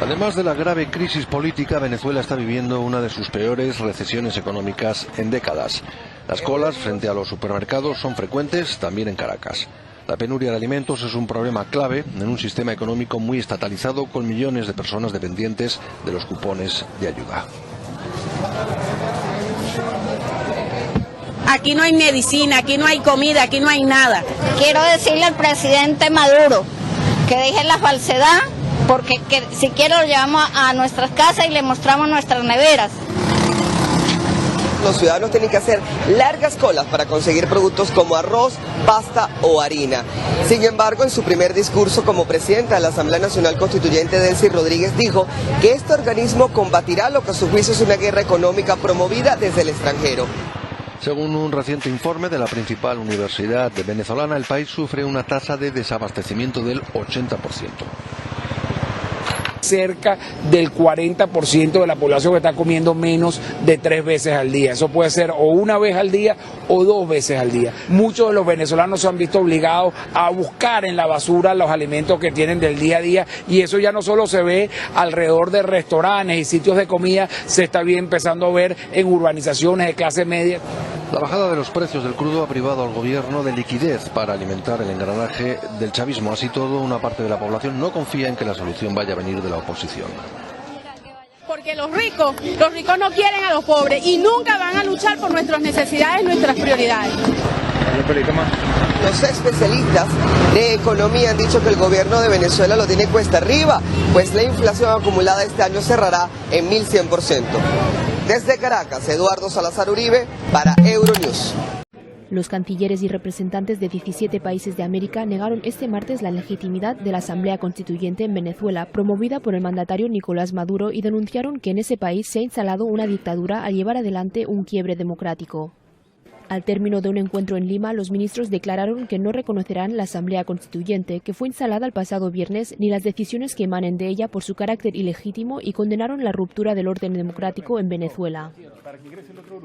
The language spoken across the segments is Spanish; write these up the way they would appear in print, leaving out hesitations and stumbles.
Además de la grave crisis política, Venezuela está viviendo una de sus peores recesiones económicas en décadas. Las colas frente a los supermercados son frecuentes también en Caracas. La penuria de alimentos es un problema clave en un sistema económico muy estatalizado, con millones de personas dependientes de los cupones de ayuda. Aquí no hay medicina, aquí no hay comida, aquí no hay nada. Quiero decirle al presidente Maduro que deje la falsedad, porque si quiere lo llevamos a nuestras casas y le mostramos nuestras neveras. Los ciudadanos tienen que hacer largas colas para conseguir productos como arroz, pasta o harina. Sin embargo, en su primer discurso como presidenta de la Asamblea Nacional Constituyente, Delcy Rodríguez dijo que este organismo combatirá lo que a su juicio es una guerra económica promovida desde el extranjero. Según un reciente informe de la principal universidad venezolana, el país sufre una tasa de desabastecimiento del 80%. Cerca del 40% de la población que está comiendo menos de 3 veces al día. Eso puede ser o una vez al día o 2 veces al día. Muchos de los venezolanos se han visto obligados a buscar en la basura los alimentos que tienen del día a día, y eso ya no solo se ve alrededor de restaurantes y sitios de comida, se está bien empezando a ver en urbanizaciones de clase media. La bajada de los precios del crudo ha privado al gobierno de liquidez para alimentar el engranaje del chavismo. Así todo, una parte de la población no confía en que la solución vaya a venir de la oposición. Porque los ricos no quieren a los pobres y nunca van a luchar por nuestras necesidades, nuestras prioridades. Los especialistas de economía han dicho que el gobierno de Venezuela lo tiene cuesta arriba, pues la inflación acumulada este año cerrará en 1100%. Desde Caracas, Eduardo Salazar Uribe para Euronews. Los cancilleres y representantes de 17 países de América negaron este martes la legitimidad de la Asamblea Constituyente en Venezuela, promovida por el mandatario Nicolás Maduro, y denunciaron que en ese país se ha instalado una dictadura al llevar adelante un quiebre democrático. Al término de un encuentro en Lima, los ministros declararon que no reconocerán la Asamblea Constituyente, que fue instalada el pasado viernes, ni las decisiones que emanen de ella por su carácter ilegítimo, y condenaron la ruptura del orden democrático en Venezuela.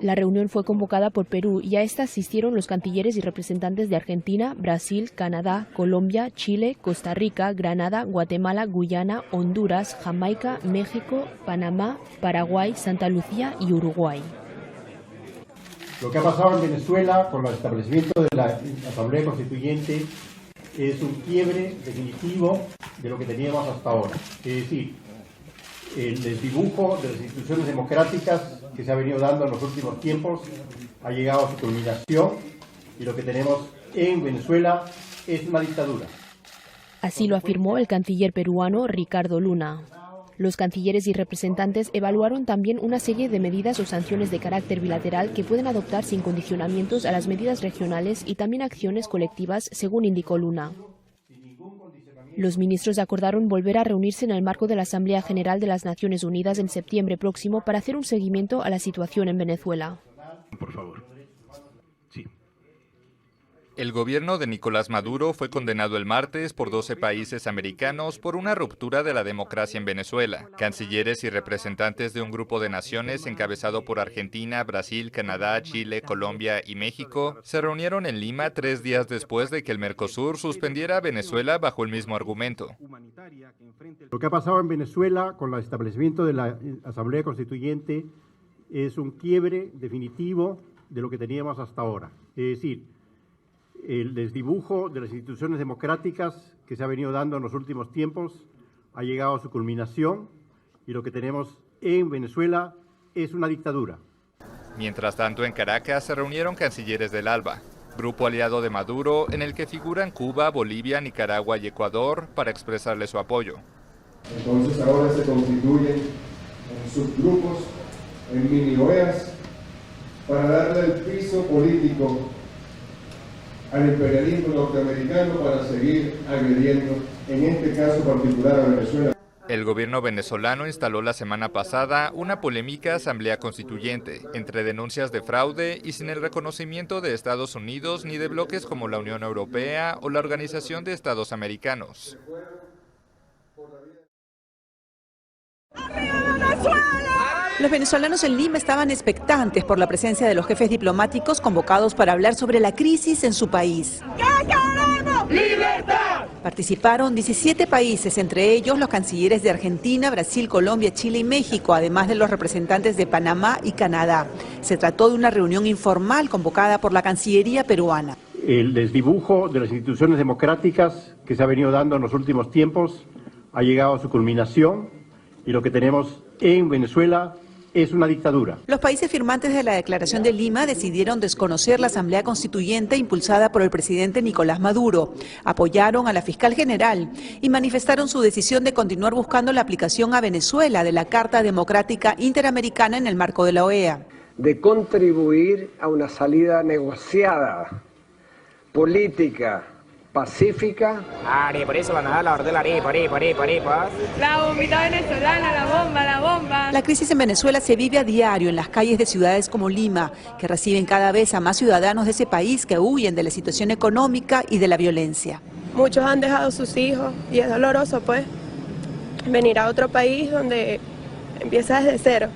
La reunión fue convocada por Perú y a esta asistieron los cancilleres y representantes de Argentina, Brasil, Canadá, Colombia, Chile, Costa Rica, Granada, Guatemala, Guyana, Honduras, Jamaica, México, Panamá, Paraguay, Santa Lucía y Uruguay. Lo que ha pasado en Venezuela con el establecimiento de la Asamblea Constituyente es un quiebre definitivo de lo que teníamos hasta ahora. Es decir, el desdibujo de las instituciones democráticas que se ha venido dando en los últimos tiempos ha llegado a su culminación, y lo que tenemos en Venezuela es una dictadura. Así lo afirmó el canciller peruano Ricardo Luna. Los cancilleres y representantes evaluaron también una serie de medidas o sanciones de carácter bilateral que pueden adoptar sin condicionamientos a las medidas regionales y también acciones colectivas, según indicó Luna. Los ministros acordaron volver a reunirse en el marco de la Asamblea General de las Naciones Unidas en septiembre próximo para hacer un seguimiento a la situación en Venezuela. Por favor. Sí. El gobierno de Nicolás Maduro fue condenado el martes por 12 países americanos por una ruptura de la democracia en Venezuela. Cancilleres y representantes de un grupo de naciones encabezado por Argentina, Brasil, Canadá, Chile, Colombia y México se reunieron en Lima 3 días después de que el Mercosur suspendiera a Venezuela bajo el mismo argumento. Lo que ha pasado en Venezuela con el establecimiento de la Asamblea Constituyente es un quiebre definitivo de lo que teníamos hasta ahora. Es decir, el desdibujo de las instituciones democráticas que se ha venido dando en los últimos tiempos ha llegado a su culminación, y lo que tenemos en Venezuela es una dictadura. Mientras tanto, en Caracas se reunieron cancilleres del ALBA, grupo aliado de Maduro en el que figuran Cuba, Bolivia, Nicaragua y Ecuador, para expresarle su apoyo. Entonces ahora se constituyen en subgrupos, en mini OEAs, para darle el piso político al imperialismo norteamericano para seguir agrediendo, en este caso particular, a Venezuela. El gobierno venezolano instaló la semana pasada una polémica asamblea constituyente, entre denuncias de fraude y sin el reconocimiento de Estados Unidos ni de bloques como la Unión Europea o la Organización de Estados Americanos. Los venezolanos en Lima estaban expectantes por la presencia de los jefes diplomáticos convocados para hablar sobre la crisis en su país. ¿Qué queremos? ¡Libertad! Participaron 17 países, entre ellos los cancilleres de Argentina, Brasil, Colombia, Chile y México, además de los representantes de Panamá y Canadá. Se trató de una reunión informal convocada por la Cancillería peruana. El desdibujo de las instituciones democráticas que se ha venido dando en los últimos tiempos ha llegado a su culminación y lo que tenemos en Venezuela es una dictadura. Los países firmantes de la Declaración de Lima decidieron desconocer la Asamblea Constituyente impulsada por el presidente Nicolás Maduro. Apoyaron a la fiscal general y manifestaron su decisión de continuar buscando la aplicación a Venezuela de la Carta Democrática Interamericana en el marco de la OEA. De contribuir a una salida negociada, política, pacífica. Por eso van a dar la orden, arepa. La bombita venezolana, la bomba. La crisis en Venezuela se vive a diario en las calles de ciudades como Lima, que reciben cada vez a más ciudadanos de ese país que huyen de la situación económica y de la violencia. Muchos han dejado sus hijos y es doloroso, pues, venir a otro país donde empieza desde cero.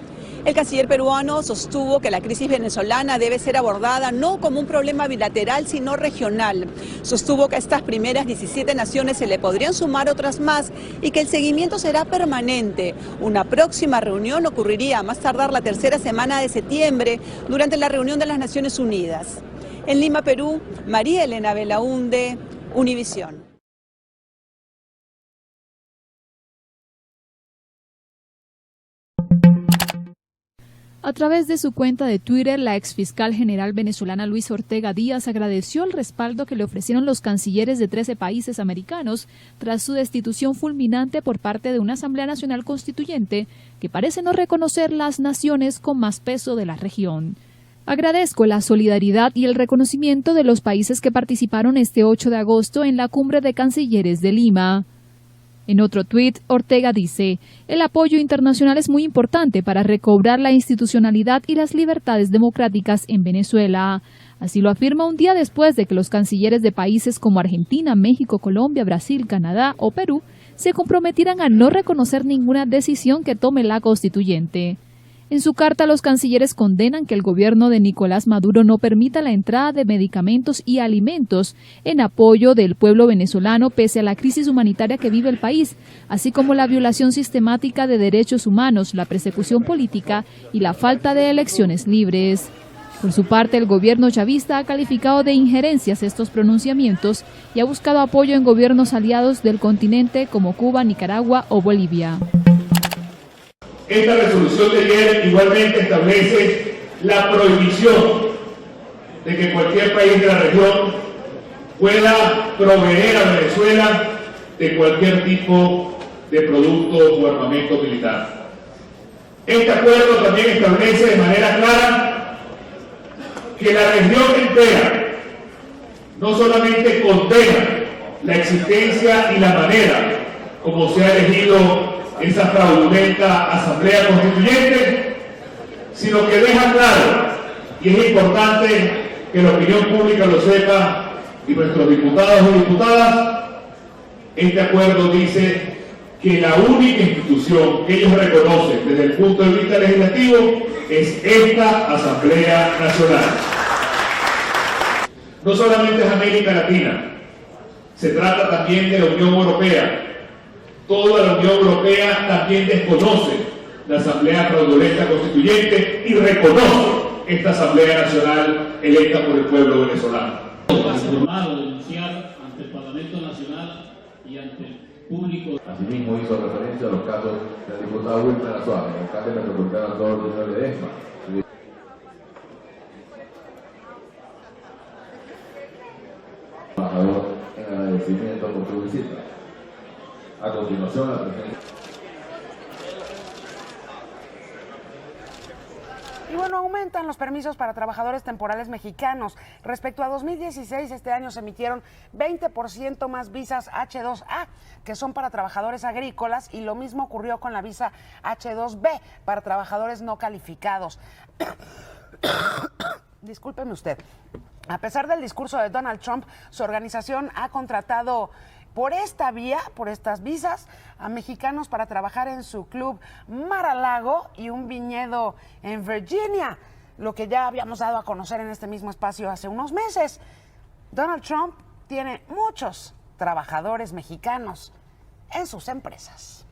El canciller peruano sostuvo que la crisis venezolana debe ser abordada no como un problema bilateral, sino regional. Sostuvo que a estas primeras 17 naciones se le podrían sumar otras más y que el seguimiento será permanente. Una próxima reunión ocurriría a más tardar la tercera semana de septiembre, durante la reunión de las Naciones Unidas. En Lima, Perú, María Elena Belaunde, Univisión. A través de su cuenta de Twitter, la exfiscal general venezolana Luisa Ortega Díaz agradeció el respaldo que le ofrecieron los cancilleres de 13 países americanos tras su destitución fulminante por parte de una Asamblea Nacional Constituyente que parece no reconocer las naciones con más peso de la región. Agradezco la solidaridad y el reconocimiento de los países que participaron este 8 de agosto en la Cumbre de Cancilleres de Lima. En otro tuit, Ortega dice, el apoyo internacional es muy importante para recobrar la institucionalidad y las libertades democráticas en Venezuela. Así lo afirma un día después de que los cancilleres de países como Argentina, México, Colombia, Brasil, Canadá o Perú se comprometieran a no reconocer ninguna decisión que tome la constituyente. En su carta, los cancilleres condenan que el gobierno de Nicolás Maduro no permita la entrada de medicamentos y alimentos en apoyo del pueblo venezolano pese a la crisis humanitaria que vive el país, así como la violación sistemática de derechos humanos, la persecución política y la falta de elecciones libres. Por su parte, el gobierno chavista ha calificado de injerencias estos pronunciamientos y ha buscado apoyo en gobiernos aliados del continente como Cuba, Nicaragua o Bolivia. Esta resolución de ayer igualmente establece la prohibición de que cualquier país de la región pueda proveer a Venezuela de cualquier tipo de producto o armamento militar. Este acuerdo también establece de manera clara que la región entera no solamente condena la existencia y la manera como se ha elegido esa fraudulenta Asamblea Constituyente, sino que deja claro, y es importante que la opinión pública lo sepa y nuestros diputados y diputadas, este acuerdo dice que la única institución que ellos reconocen desde el punto de vista legislativo es esta Asamblea Nacional. No solamente es América Latina, se trata también de la Unión Europea. Toda la Unión Europea también desconoce la Asamblea Fraudulenta Constituyente y reconoce esta Asamblea Nacional electa por el pueblo venezolano. Informado, denunciar ante el Parlamento Nacional y ante el público. Asimismo hizo referencia a los casos del diputado Wilmer Azuara, el alcalde metropolitano Antonio de Esma. Embajador, en agradecimiento por su visita. A continuación, la presencia. Y bueno, aumentan los permisos para trabajadores temporales mexicanos. Respecto a 2016, este año se emitieron 20% más visas H2A, que son para trabajadores agrícolas, y lo mismo ocurrió con la visa H2B, para trabajadores no calificados. Discúlpeme usted. A pesar del discurso de Donald Trump, su organización ha contratado por esta vía, por estas visas, a mexicanos para trabajar en su club Mar-a-Lago y un viñedo en Virginia, lo que ya habíamos dado a conocer en este mismo espacio hace unos meses. Donald Trump tiene muchos trabajadores mexicanos en sus empresas.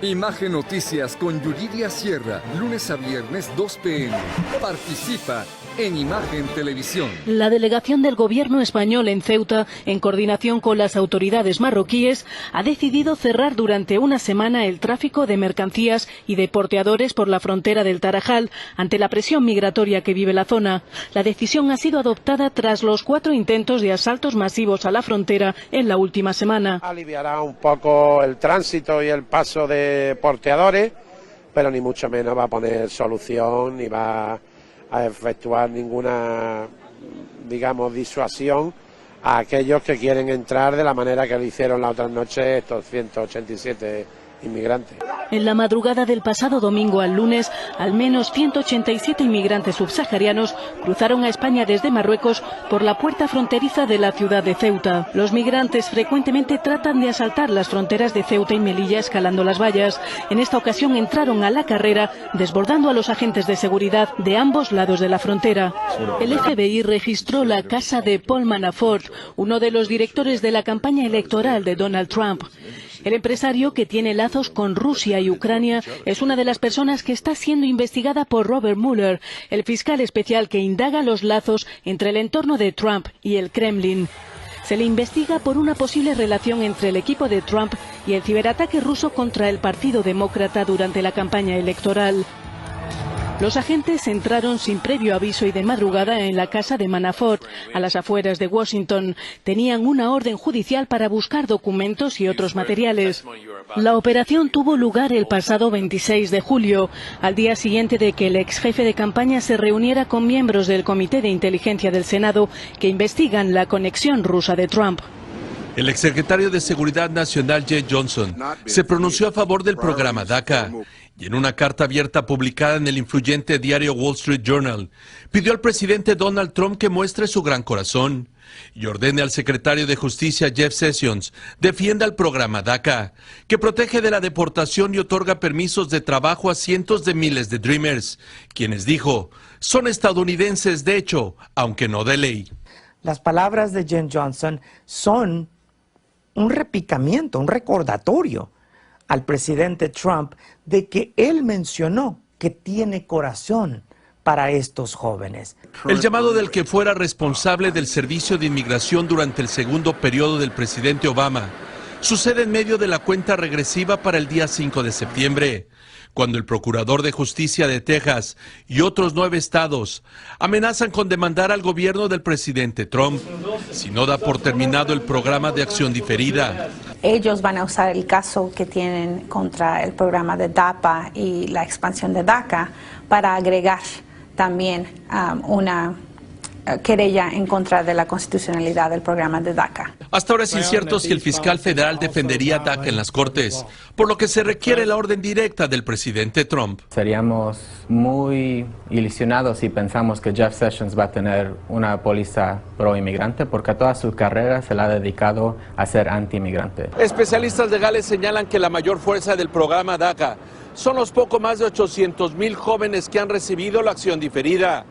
Imagen Noticias con Yuridia Sierra, lunes a viernes 2 p.m. Participa en Imagen Televisión. La delegación del gobierno español en Ceuta, en coordinación con las autoridades marroquíes, ha decidido cerrar durante una semana el tráfico de mercancías y de porteadores por la frontera del Tarajal, ante la presión migratoria que vive la zona. La decisión ha sido adoptada tras los 4 intentos de asaltos masivos a la frontera en la última semana. Aliviará un poco el tránsito y el paso de porteadores, pero ni mucho menos va a poner solución ni va a efectuar ninguna, digamos, disuasión a aquellos que quieren entrar de la manera que lo hicieron la otra noche estos 187 inmigrantes. En la madrugada del pasado domingo al lunes, al menos 187 inmigrantes subsaharianos cruzaron a España desde Marruecos por la puerta fronteriza de la ciudad de Ceuta. Los migrantes frecuentemente tratan de asaltar las fronteras de Ceuta y Melilla escalando las vallas. En esta ocasión entraron a la carrera, desbordando a los agentes de seguridad de ambos lados de la frontera. El FBI registró la casa de Paul Manafort, uno de los directores de la campaña electoral de Donald Trump. El empresario, que tiene lazos con Rusia y Ucrania, es una de las personas que está siendo investigada por Robert Mueller, el fiscal especial que indaga los lazos entre el entorno de Trump y el Kremlin. Se le investiga por una posible relación entre el equipo de Trump y el ciberataque ruso contra el Partido Demócrata durante la campaña electoral. Los agentes entraron sin previo aviso y de madrugada en la casa de Manafort, a las afueras de Washington. Tenían una orden judicial para buscar documentos y otros materiales. La operación tuvo lugar el pasado 26 de julio, al día siguiente de que el ex jefe de campaña se reuniera con miembros del Comité de Inteligencia del Senado que investigan la conexión rusa de Trump. El exsecretario de Seguridad Nacional, Jeh Johnson, se pronunció a favor del programa DACA y en una carta abierta publicada en el influyente diario Wall Street Journal, pidió al presidente Donald Trump que muestre su gran corazón y ordene al secretario de Justicia, Jeff Sessions, defienda el programa DACA, que protege de la deportación y otorga permisos de trabajo a cientos de miles de Dreamers, quienes, dijo, son estadounidenses de hecho, aunque no de ley. Las palabras de Jeh Johnson son un repicamiento, un recordatorio al presidente Trump de que él mencionó que tiene corazón para estos jóvenes. El llamado del que fuera responsable del Servicio de Inmigración durante el segundo periodo del presidente Obama sucede en medio de la cuenta regresiva para el día 5 de septiembre, cuando el Procurador de Justicia de Texas y otros 9 estados amenazan con demandar al gobierno del presidente Trump si no da por terminado el programa de acción diferida. Ellos van a usar el caso que tienen contra el programa de DAPA y la expansión de DACA para agregar también una querella en contra de la constitucionalidad del programa de DACA. Hasta ahora es incierto si el fiscal federal defendería DACA en las Cortes, por lo que se requiere la orden directa del presidente Trump. Seríamos muy ilusionados si pensamos que Jeff Sessions va a tener una póliza pro-inmigrante, porque toda su carrera se la ha dedicado a ser anti-inmigrante. Especialistas legales señalan que la mayor fuerza del programa DACA son los poco más de 800,000 jóvenes que han recibido la acción diferida.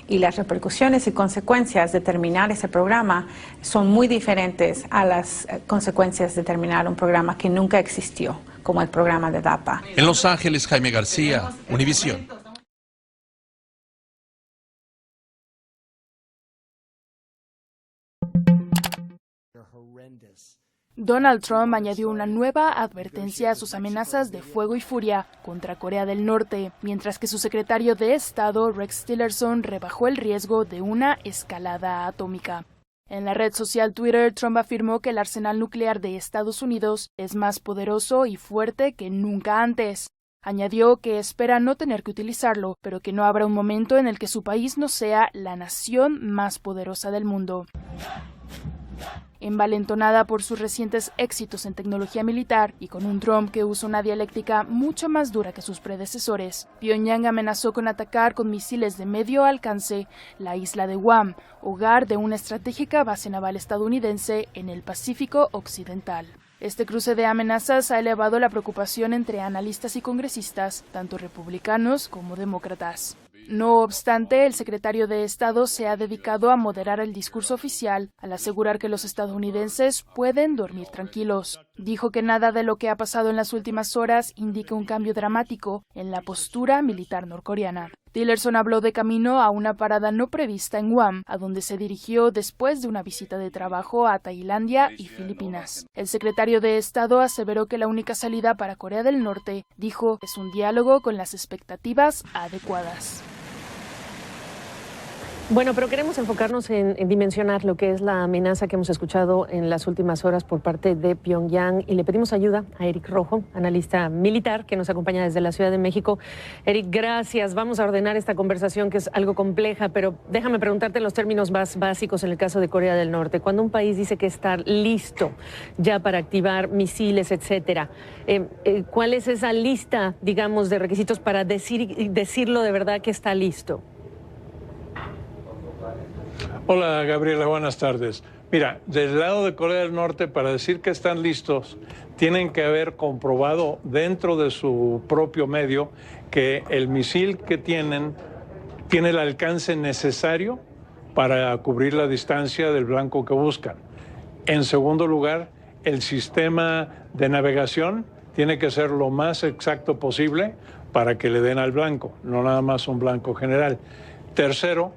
Y las repercusiones y consecuencias de terminar ese programa son muy diferentes a las consecuencias de terminar un programa que nunca existió, como el programa de DAPA. En Los Ángeles, Jaime García, Univisión. Donald Trump añadió una nueva advertencia a sus amenazas de fuego y furia contra Corea del Norte, mientras que su secretario de Estado, Rex Tillerson, rebajó el riesgo de una escalada atómica. En la red social Twitter, Trump afirmó que el arsenal nuclear de Estados Unidos es más poderoso y fuerte que nunca antes. Añadió que espera no tener que utilizarlo, pero que no habrá un momento en el que su país no sea la nación más poderosa del mundo. Envalentonada por sus recientes éxitos en tecnología militar y con un Trump que usa una dialéctica mucho más dura que sus predecesores, Pyongyang amenazó con atacar con misiles de medio alcance la isla de Guam, hogar de una estratégica base naval estadounidense en el Pacífico Occidental. Este cruce de amenazas ha elevado la preocupación entre analistas y congresistas, tanto republicanos como demócratas. No obstante, el secretario de Estado se ha dedicado a moderar el discurso oficial al asegurar que los estadounidenses pueden dormir tranquilos. Dijo que nada de lo que ha pasado en las últimas horas indica un cambio dramático en la postura militar norcoreana. Tillerson habló de camino a una parada no prevista en Guam, a donde se dirigió después de una visita de trabajo a Tailandia y Filipinas. El secretario de Estado aseveró que la única salida para Corea del Norte, dijo, es un diálogo con las expectativas adecuadas. Bueno, pero queremos enfocarnos en dimensionar lo que es la amenaza que hemos escuchado en las últimas horas por parte de Pyongyang y le pedimos ayuda a Eric Rojo, analista militar que nos acompaña desde la Ciudad de México. Eric, gracias. Vamos a ordenar esta conversación que es algo compleja, pero déjame preguntarte en los términos más básicos en el caso de Corea del Norte. Cuando un país dice que está listo ya para activar misiles, etcétera, ¿cuál es esa lista, digamos, de requisitos para decirlo de verdad que está listo? Hola Gabriela, buenas tardes. Mira, del lado de Corea del Norte, para decir que están listos, tienen que haber comprobado dentro de su propio medio que el misil que tienen tiene el alcance necesario para cubrir la distancia del blanco que buscan. En segundo lugar, el sistema de navegación tiene que ser lo más exacto posible para que le den al blanco, no nada más un blanco general. Tercero,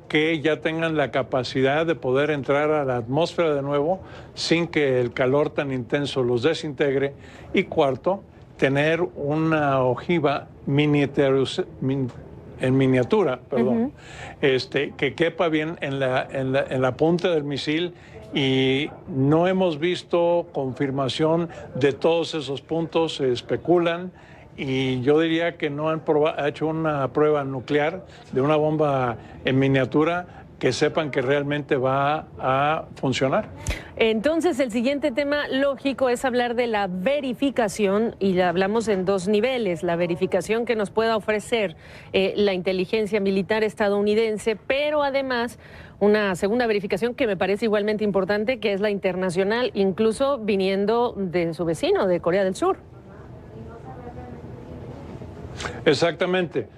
que ya tengan la capacidad de poder entrar a la atmósfera de nuevo sin que el calor tan intenso los desintegre. Y cuarto, tener una ojiva en miniatura, que quepa bien en la punta del misil, y no hemos visto confirmación de todos esos puntos, se especulan. Y yo diría que no han hecho una prueba nuclear de una bomba en miniatura que sepan que realmente va a funcionar. Entonces, el siguiente tema lógico es hablar de la verificación, y la hablamos en dos niveles: la verificación que nos pueda ofrecer la inteligencia militar estadounidense, pero además una segunda verificación que me parece igualmente importante, que es la internacional, incluso viniendo de su vecino, de Corea del Sur. Exactamente.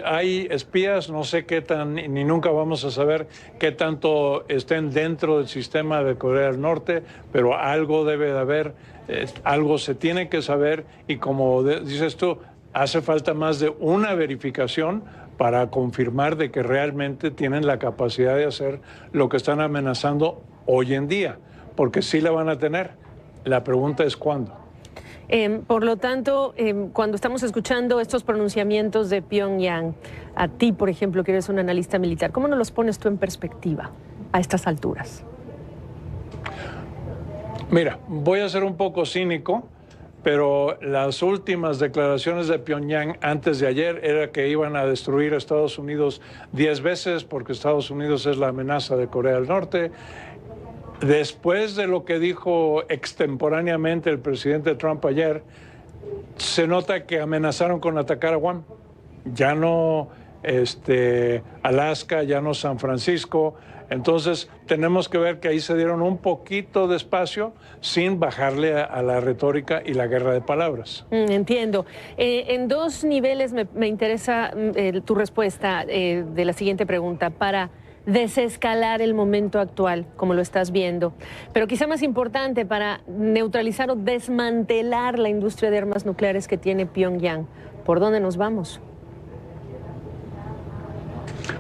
Hay espías, no sé qué tan, ni nunca vamos a saber qué tanto estén dentro del sistema de Corea del Norte, pero algo debe de haber, algo se tiene que saber, y como dices tú, hace falta más de una verificación para confirmar de que realmente tienen la capacidad de hacer lo que están amenazando hoy en día, porque sí la van a tener. La pregunta es cuándo. Por lo tanto, cuando estamos escuchando estos pronunciamientos de Pyongyang, a ti, por ejemplo, que eres un analista militar, ¿cómo nos los pones tú en perspectiva a estas alturas? Mira, voy a ser un poco cínico, pero las últimas declaraciones de Pyongyang antes de ayer era que iban a destruir a Estados Unidos 10 veces porque Estados Unidos es la amenaza de Corea del Norte. Después de lo que dijo extemporáneamente el presidente Trump ayer, se nota que amenazaron con atacar a Guam. Ya no Alaska, ya no San Francisco. Entonces tenemos que ver que ahí se dieron un poquito de espacio sin bajarle a la retórica y la guerra de palabras. Entiendo. En dos niveles me interesa tu respuesta de la siguiente pregunta. Para desescalar el momento actual, como lo estás viendo, pero quizá más importante, para neutralizar o desmantelar la industria de armas nucleares que tiene Pyongyang, ¿por dónde nos vamos?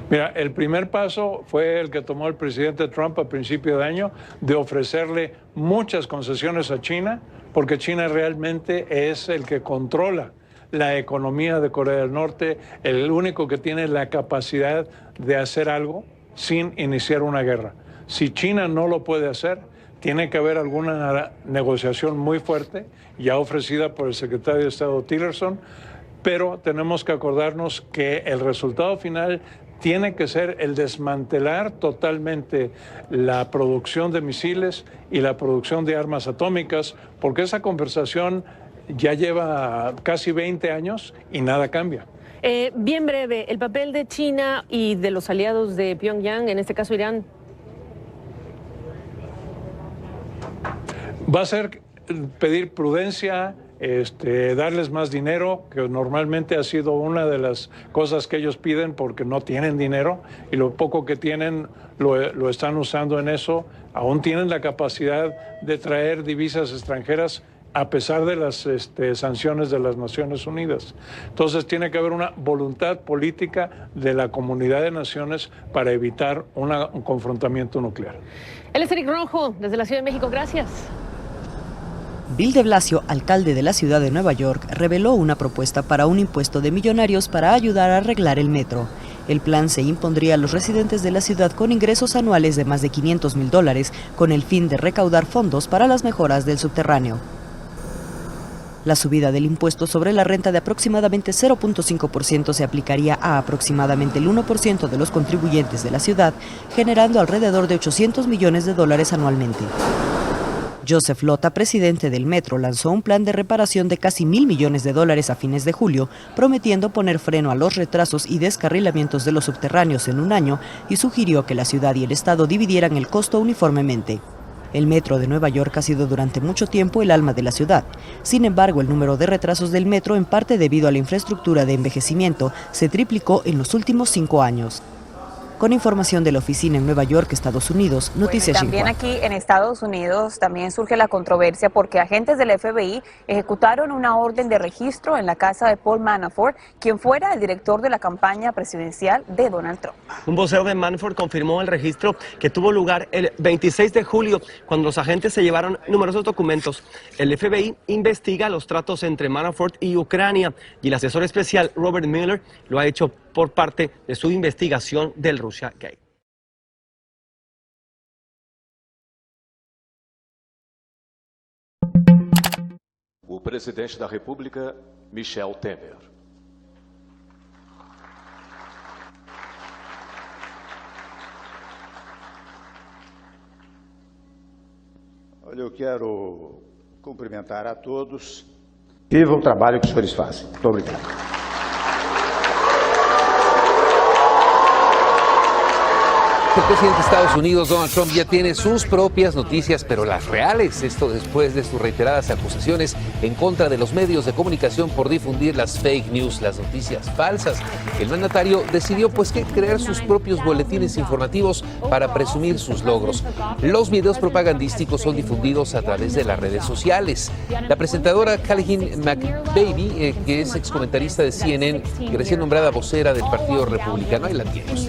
Mira, el primer paso fue el que tomó el presidente Trump a principio de año, de ofrecerle muchas concesiones a China, porque China realmente es el que controla la economía de Corea del Norte, el único que tiene la capacidad de hacer algo sin iniciar una guerra. Si China no lo puede hacer, tiene que haber alguna negociación muy fuerte, ya ofrecida por el secretario de Estado Tillerson, pero tenemos que acordarnos que el resultado final tiene que ser el desmantelar totalmente la producción de misiles y la producción de armas atómicas, porque esa conversación ya lleva casi 20 años y nada cambia. Bien breve, el papel de China y de los aliados de Pyongyang, en este caso Irán. Va a ser pedir prudencia, darles más dinero, que normalmente ha sido una de las cosas que ellos piden porque no tienen dinero y lo poco que tienen lo están usando en eso. Aún tienen la capacidad de traer divisas extranjeras a pesar de las sanciones de las Naciones Unidas. Entonces tiene que haber una voluntad política de la comunidad de naciones para evitar un confrontamiento nuclear. Él es Eric Rojo, desde la Ciudad de México. Gracias. Bill de Blasio, alcalde de la ciudad de Nueva York, reveló una propuesta para un impuesto de millonarios para ayudar a arreglar el metro. El plan se impondría a los residentes de la ciudad con ingresos anuales de más de $500,000 con el fin de recaudar fondos para las mejoras del subterráneo. La subida del impuesto sobre la renta de aproximadamente 0.5% se aplicaría a aproximadamente el 1% de los contribuyentes de la ciudad, generando alrededor de $800 millones anualmente. Joseph Lota, presidente del metro, lanzó un plan de reparación de casi $1.000 millones a fines de julio, prometiendo poner freno a los retrasos y descarrilamientos de los subterráneos en un año, y sugirió que la ciudad y el estado dividieran el costo uniformemente. El metro de Nueva York ha sido durante mucho tiempo el alma de la ciudad. Sin embargo, el número de retrasos del metro, en parte debido a la infraestructura de envejecimiento, se triplicó en los últimos 5 años. Con información de la oficina en Nueva York, Estados Unidos, Noticias También Xinhua. aquí en Estados Unidos también surge la controversia porque agentes del FBI ejecutaron una orden de registro en la casa de Paul Manafort, quien fuera el director de la campaña presidencial de Donald Trump. Un vocero de Manafort confirmó el registro que tuvo lugar el 26 de julio, cuando los agentes se llevaron numerosos documentos. El FBI investiga los tratos entre Manafort y Ucrania, y el asesor especial Robert Mueller lo ha hecho por parte de su investigación del Russia Gate. O presidente da República, Michel Temer. Olha, eu quero cumprimentar a todos. Viva o trabalho que os senhores fazem. Muito obrigado. El presidente de Estados Unidos, Donald Trump, ya tiene sus propias noticias, pero las reales. Esto después de sus reiteradas acusaciones en contra de los medios de comunicación por difundir las fake news, las noticias falsas. El mandatario decidió crear sus propios boletines informativos para presumir sus logros. Los videos propagandísticos son difundidos a través de las redes sociales. La presentadora Caroline McBaby, que es excomentarista de CNN y recién nombrada vocera del Partido Republicano, ahí la tienes.